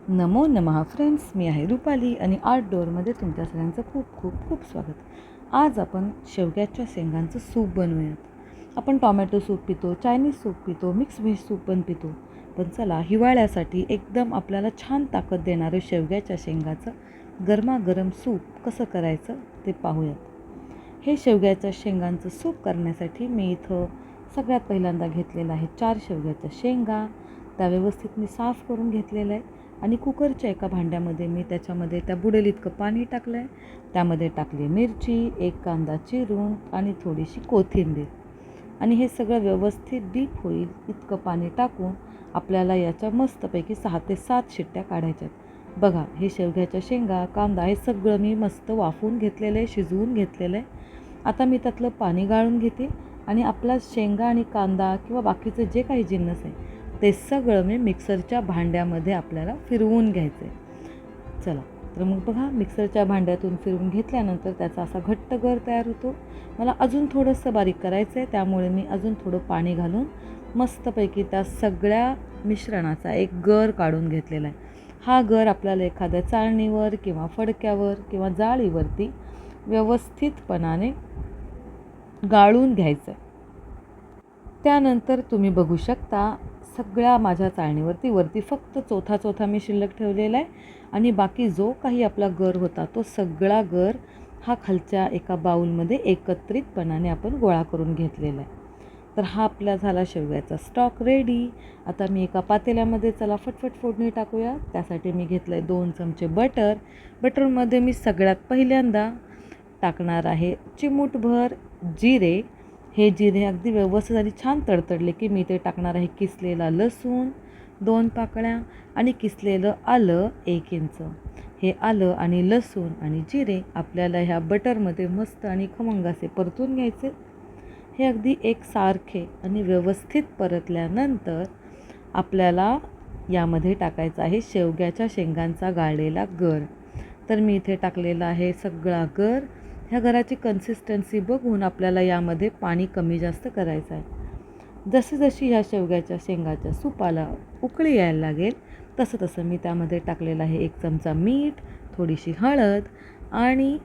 नमो नमः फ्रेंड्स, मी आहे रुपाली आणि आउटडोअरमध्ये तुमच्या सगळ्यांचं खूप खूप खूप स्वागत. आज आपण शेवग्याच्या शेंगांचं सूप बनवूयात. आपण टॉमॅटो सूप पितो, चायनीज सूप पितो, मिक्स व्हेज सूप पण पितो. पण चला, हिवाळ्यासाठी एकदम आपल्याला छान ताकद देणारं शेवग्याच्या शेंगाचं गरमागरम सूप कसं करायचं ते पाहूयात. हे शेवग्याच्या शेंगांचं सूप करण्यासाठी मी इथं सगळ्यात पहिल्यांदा घेतलेलं आहे 4 शेवग्याच्या शेंगा. त्या व्यवस्थित मी साफ करून घेतलेलं आहे आणि कुकरच्या एका भांड्यामध्ये मी त्याच्यामध्ये त्या बुडेल इतकं पाणी टाकलं आहे. त्यामध्ये टाकली मिरची, 1 कांदा चिरून आणि थोडीशी कोथिंबीर आणि हे सगळं व्यवस्थित डीप होईल इतकं पाणी टाकून आपल्याला याच्या मस्तपैकी 6 ते 7 शिट्ट्या काढायच्यात. बघा, हे शेवग्याच्या शेंगा, कांदा हे सगळं मी मस्त वाफवून घेतलेलं आहे, शिजवून घेतलेलं आहे. आता मी त्यातलं पाणी गाळून घेते आणि आपला शेंगा आणि कांदा किंवा बाकीचं जे काही जिन्नस आहे ते सगळं मी मिक्सरच्या भांड्यामध्ये आपल्याला फिरवून घ्यायचं आहे. चला, तर मग बघा, मिक्सरच्या भांड्यातून फिरवून घेतल्यानंतर त्याचा असा घट्ट गर तयार होतो. मला अजून थोडंसं बारीक करायचं आहे, त्यामुळे मी अजून थोडं पाणी घालून मस्तपैकी त्या सगळ्या मिश्रणाचा एक गर काढून घेतलेला आहे. हा गर आपल्याला एखाद्या चाळणीवर किंवा फडक्यावर किंवा जाळीवरती व्यवस्थितपणाने गाळून घ्यायचं आहे. त्यानंतर तुम्ही बघू शकता, सगळ्या माझ्या चाळणीवरती वरती फक्त चौथा मी शिल्लक ठेवलेला आहे आणि बाकी जो काही आपला गर होता तो सगळा गर हा खालच्या एका बाऊलमध्ये एकत्रितपणाने आपण गोळा करून घेतलेला आहे. तर हा आपला झाला शेवग्याचा स्टॉक रेडी. आता मी एका पातेल्यामध्ये चला फटफट फोडणी टाकूया. त्यासाठी मी घेतलं आहे 2 चमचे बटर. बटरमध्ये मी सगळ्यात पहिल्यांदा टाकणार आहे चिमूटभर जिरे. हे जिरे अगदी व्यवस्थित आणि छान तडतडले की मी ते टाकणार आहे किसलेला लसूण 2 पाकळ्या आणि किसलेलं आलं 1 इंच. हे आलं आणि लसूण आणि जिरे आपल्याला ह्या बटरमध्ये मस्त आणि खमंग असे परतून घ्यायचे. हे अगदी एकसारखे आणि व्यवस्थित परतल्यानंतर आपल्याला यामध्ये टाकायचा आहे शेवग्याच्या शेंगांचा गाळलेला गर. तर मी इथे टाकलेला आहे सगळा गर. ह्या गराची कन्सिस्टन्सी बघून आपल्याला यामध्ये पाणी कमी जास्त करायचं आहे. जशी ह्या शेवग्याच्या शेंगाच्या सूपाला उकळी यायला लागेल तसं मी त्यामध्ये टाकलेलं आहे 1 चमचा मीठ, थोडीशी हळद आणि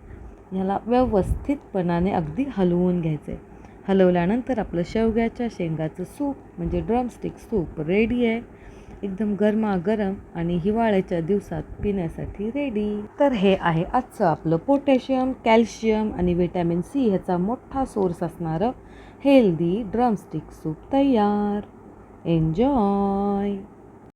ह्याला व्यवस्थितपणाने अगदी हलवून घ्यायचं आहे. हलवल्यानंतर आपलं शेवग्याच्या शेंगाचं सूप म्हणजे ड्रमस्टिक सूप रेडी आहे. एकदम गरमागरम आणि हिवाळ्याच्या दिवसात पिण्यासाठी रेडी. तर हे आहे आजचं आपलं पोटॅशियम, कॅल्शियम आणि व्हिटॅमिन सी ह्याचा मोठा सोर्स असणारं हेल्दी ड्रमस्टिक सूप तयार. एन्जॉय.